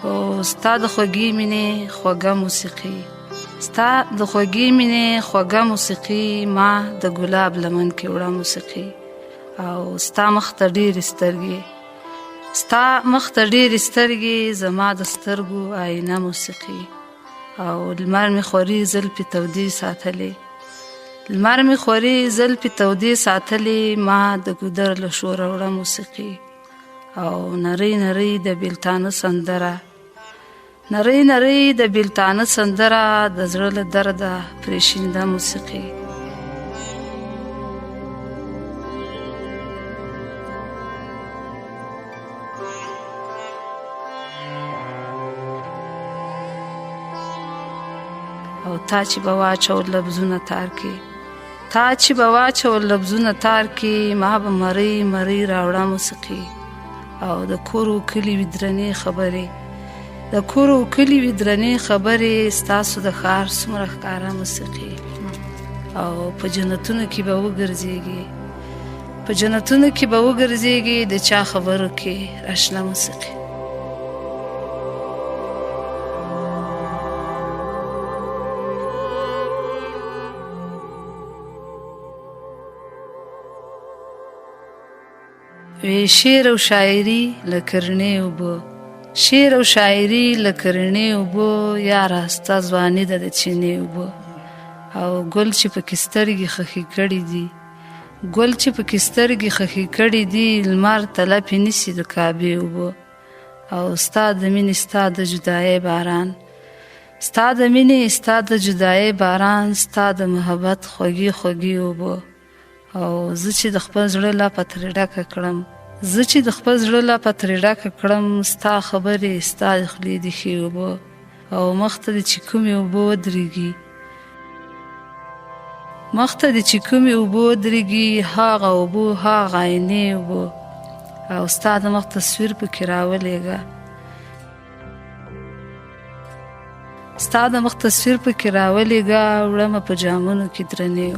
او ستا د خوږې مینې خوږه موسیقي، ستا د خوږې مینې خوږه موسیقي ما د ګلاب لمن کې وړه موسیقي. او ستا مخ ته ډېرې سترګې، ستا مخ ته ډېرې سترګې زما د سترګو آینه موسیقي. او لمر مې خوري زلفې تودې ساتلې، لمر مې خوري زلفې تودې ساتلې ما د ګودر له شوره وړه موسیقي. او نری نری د بیلتانه سندره، نری نری د بیلتانه سندره د زړه له درده پرېشینده موسیقي. او تا چې به واچول لفظونه تار کې، تا چې به واچول لفظونه تار کې ما به مرۍ مرۍ راوړه موسیقي. او د کور و کلي وي درنې خبرې، د کور و کلي وي درنې خبرې ستاسو د ښار څومره ښکاره موسیقي. او په جنتونو کې به وګرځېږي، په جنتونو کې به وګرځېږي د چا خبرو کې راشنه موسیقي. وی شعر او شاعري لکه رڼې اوبه، شعر او شاعري لکه رڼې اوبه یاره ستا ځواني ده د چینې اوبه. او ګل چې پکې سترګې خښې کړي دي، ګل چې پکې سترګې خښې کړي دي لمر ته لپې نیسي د کعبې اوبه. او ستا د مینې ستا د جدایۍ باران، ستا د مینې ستا د جدایۍ باران ستا د محبت خوږې خوږې اوبه. او زه چې د خپل زړه لاپه ترې ډکه کړم، زه چې د خپل زړه لاپه ترې ډکه کړم ستا خبرې ستا د خولې د ښې اوبه. او مخ ته دې چې کومې اوبه ودرېږي، مخ ته دې چې کومې اوبه ودرېږي هاغه اوبه هاغه عینې اوبه. او ستا د مخ تصویر پکې راولېږه، ستا د مخ تصویر پکې راولېږه وړمه په جامونو کې درنې